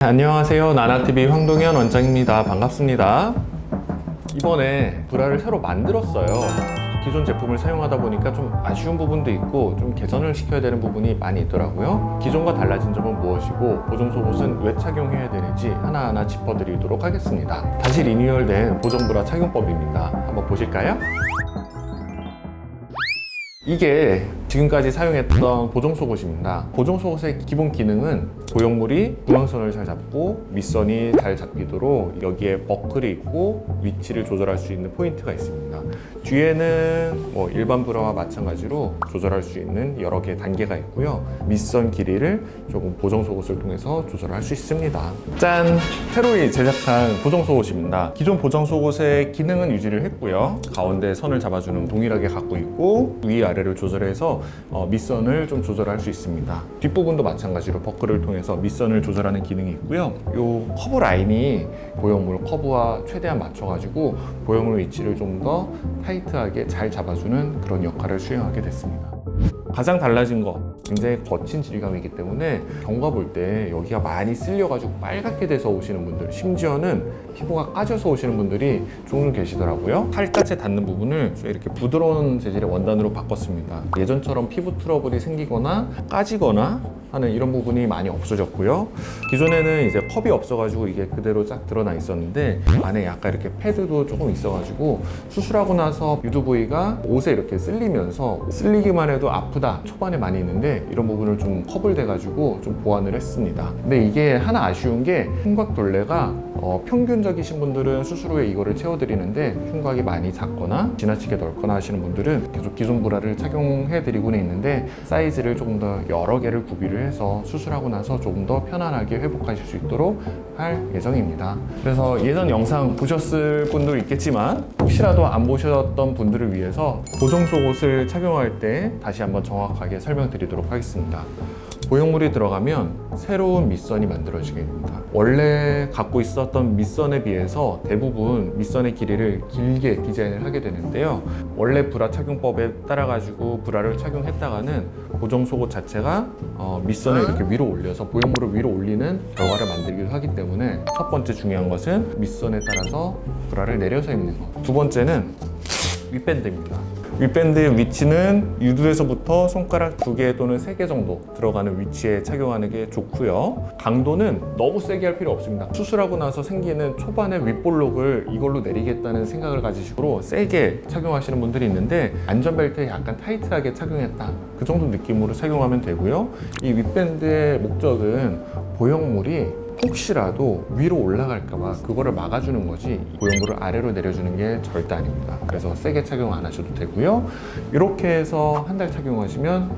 안녕하세요. 나나TV 황동현 원장입니다. 반갑습니다. 이번에 브라를 새로 만들었어요. 기존 제품을 사용하다 보니까 좀 아쉬운 부분도 있고 좀 개선을 시켜야 되는 부분이 많이 있더라고요. 기존과 달라진 점은 무엇이고 보정 속옷은 왜 착용해야 되는지 하나하나 짚어드리도록 하겠습니다. 다시 리뉴얼된 보정 브라 착용법입니다. 한번 보실까요? 이게 지금까지 사용했던 보정 속옷입니다. 보정 속옷의 기본 기능은 보형물이 중앙선을 잘 잡고 밑선이 잘 잡히도록 여기에 버클이 있고 위치를 조절할 수 있는 포인트가 있습니다. 뒤에는 일반 브라와 마찬가지로 조절할 수 있는 여러 개의 단계가 있고요. 밑선 길이를 조금 보정 속옷을 통해서 조절할 수 있습니다. 짠! 새로이 제작한 보정 속옷입니다. 기존 보정 속옷의 기능은 유지를 했고요. 가운데 선을 잡아주는 동일하게 갖고 있고 위아래를 조절해서 밑선을 좀 조절할 수 있습니다. 뒷부분도 마찬가지로 버클을 통해서 밑선을 조절하는 기능이 있고요. 이 커브 라인이 보형물 커브와 최대한 맞춰가지고 보형물 위치를 좀 더 타이트하게 잘 잡아주는 그런 역할을 수행하게 됐습니다. 가장 달라진 거, 굉장히 거친 질감이기 때문에 경과 볼 때 여기가 많이 쓸려가지고 빨갛게 돼서 오시는 분들, 심지어는 피부가 까져서 오시는 분들이 종종 계시더라고요. 팔끝에 닿는 부분을 이렇게 부드러운 재질의 원단으로 바꿨습니다. 예전처럼 피부 트러블이 생기거나 까지거나 하는 이런 부분이 많이 없어졌고요. 기존에는 이제 컵이 없어가지고 이게 그대로 쫙 드러나 있었는데 안에 약간 이렇게 패드도 조금 있어가지고 수술하고 나서 유두 부위가 옷에 이렇게 쓸리면서 쓸리기만 해도 아프다 초반에 많이 있는데 이런 부분을 좀 컵을 대가지고 좀 보완을 했습니다. 근데 이게 하나 아쉬운 게 흉곽둘레가 평균적이신 분들은 수술 후에 이거를 채워드리는데 흉곽이 많이 작거나 지나치게 넓거나 하시는 분들은 계속 기존 브라를 착용해드리고는 있는데 사이즈를 조금 더 여러 개를 구비를 해서 수술하고 나서 조금 더 편안하게 회복하실 수 있도록 할 예정입니다. 그래서 예전 영상 보셨을 분도 있겠지만 혹시라도 안 보셨던 분들을 위해서 보정 속옷을 착용할 때 다시 한번 정확하게 설명드리도록 하겠습니다. 보형물이 들어가면 새로운 밑선이 만들어지게 됩니다. 원래 갖고 있었던 밑선에 비해서 대부분 밑선의 길이를 길게 디자인을 하게 되는데요. 원래 브라 착용법에 따라 가지고 브라를 착용했다가는 보정 속옷 자체가 밑선을 이렇게 위로 올려서 보형물을 위로 올리는 결과를 만들기도 하기 때문에 첫 번째 중요한 것은 밑선에 따라서 브라를 내려서 입는 것. 두 번째는 윗밴드입니다. 윗밴드의 위치는 유두에서부터 손가락 2개 또는 3개 정도 들어가는 위치에 착용하는 게 좋고요. 강도는 너무 세게 할 필요 없습니다. 수술하고 나서 생기는 초반의 윗볼록을 이걸로 내리겠다는 생각을 가지시고 세게 착용하시는 분들이 있는데 안전벨트에 약간 타이트하게 착용했다 그 정도 느낌으로 착용하면 되고요. 이 윗밴드의 목적은 보형물이 혹시라도 위로 올라갈까봐 그거를 막아주는 거지 보형물을 아래로 내려주는 게 절대 아닙니다. 그래서 세게 착용 안 하셔도 되고요. 이렇게 해서 한 달 착용하시면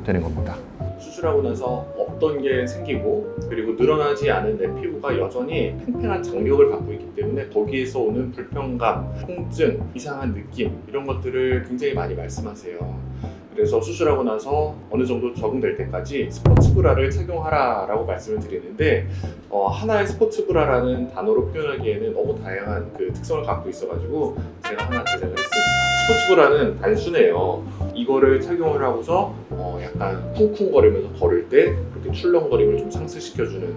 되는 겁니다. 수술하고 나서 없던 게 생기고 그리고 늘어나지 않은 내 피부가 여전히 팽팽한 장력을 갖고 있기 때문에 거기에서 오는 불편감, 통증, 이상한 느낌 이런 것들을 굉장히 많이 말씀하세요. 그래서 수술하고 나서 어느 정도 적응될 때까지 스포츠 브라를 착용하라 라고 말씀을 드리는데 하나의 스포츠 브라라는 단어로 표현하기에는 너무 다양한 그 특성을 갖고 있어가지고 제가 하나 제작을 했습니다. 스포츠 브라는 단순해요. 이거를 착용을 하고서 약간 쿵쿵거리면서 걸을 때 그렇게 출렁거림을 좀 상쇄시켜주는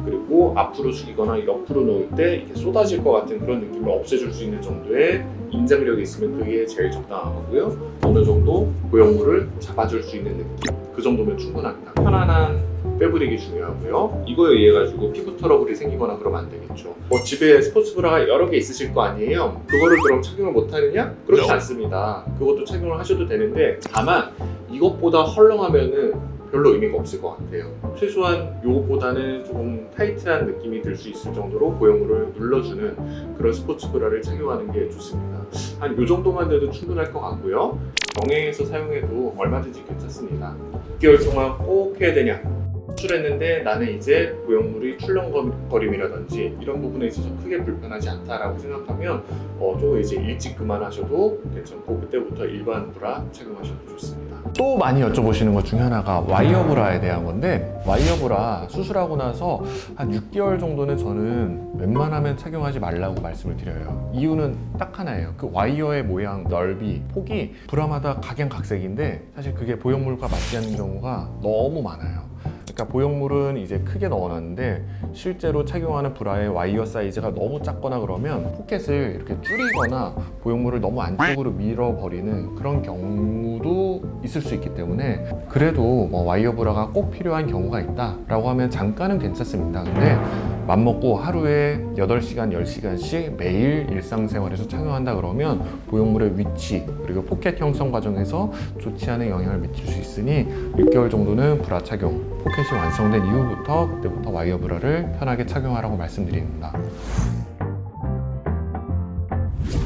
그리고 앞으로 숙이거나 옆으로 놓을 때 이렇게 쏟아질 것 같은 그런 느낌을 없애줄 수 있는 정도의 인장력이 있으면 그게 제일 적당한 거고요. 어느 정도 보형물을 잡아줄 수 있는 느낌 그 정도면 충분합니다. 편안한 패브릭이 중요하고요. 이거에 의해 가지고 피부 트러블이 생기거나 그러면 안 되겠죠. 집에 스포츠 브라가 여러 개 있으실 거 아니에요? 그거를 그럼 착용을 못 하느냐? 그렇지 않습니다. 그것도 착용을 하셔도 되는데 다만 이것보다 헐렁하면은 별로 의미가 없을 것 같아요. 최소한 이것보다는 조금 타이트한 느낌이 들 수 있을 정도로 보형물을 눌러주는 그런 스포츠 브라를 착용하는 게 좋습니다. 한 이 정도만 돼도 충분할 것 같고요. 병행해서 사용해도 얼마든지 괜찮습니다. 6개월 동안 꼭 해야 되냐? 수술했는데 나는 이제 보형물이 출렁거림이라든지 이런 부분에 있어서 크게 불편하지 않다라고 생각하면 좀 이제 일찍 그만하셔도 괜찮고 그때부터 일반 브라 착용하셔도 좋습니다. 또 많이 여쭤보시는 것 중에 하나가 와이어 브라에 대한 건데 와이어 브라 수술하고 나서 한 6개월 정도는 저는 웬만하면 착용하지 말라고 말씀을 드려요. 이유는 딱 하나예요. 그 와이어의 모양, 넓이, 폭이 브라마다 각양각색인데 사실 그게 보형물과 맞지 않는 경우가 너무 많아요. 그러니까 보형물은 이제 크게 넣어놨는데 실제로 착용하는 브라의 와이어 사이즈가 너무 작거나 그러면 포켓을 이렇게 줄이거나 보형물을 너무 안쪽으로 밀어버리는 그런 경우도 있을 수 있기 때문에 그래도 와이어 브라가 꼭 필요한 경우가 있다라고 하면 잠깐은 괜찮습니다. 근데 맘먹고 하루에 8시간, 10시간씩 매일 일상생활에서 착용한다 그러면 보형물의 위치 그리고 포켓 형성 과정에서 좋지 않은 영향을 미칠 수 있으니 6개월 정도는 브라 착용, 포켓이 완성된 이후부터 그때부터 와이어 브라를 편하게 착용하라고 말씀드립니다.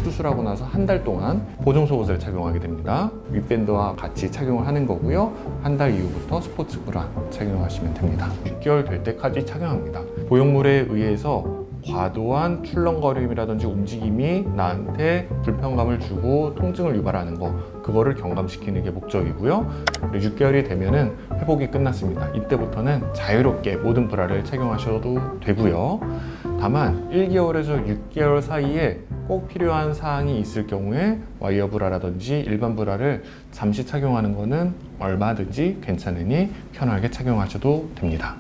수술하고 나서 한 달 동안 보정 속옷을 착용하게 됩니다. 윗밴드와 같이 착용을 하는 거고요. 한 달 이후부터 스포츠 브라 착용하시면 됩니다. 6개월 될 때까지 착용합니다. 보형물에 의해서 과도한 출렁거림이라든지 움직임이 나한테 불편감을 주고 통증을 유발하는 거 그거를 경감시키는 게 목적이고요. 6개월이 되면은 회복이 끝났습니다. 이때부터는 자유롭게 모든 브라를 착용하셔도 되고요. 다만 1개월에서 6개월 사이에 꼭 필요한 사항이 있을 경우에 와이어 브라라든지 일반 브라를 잠시 착용하는 거는 얼마든지 괜찮으니 편하게 착용하셔도 됩니다.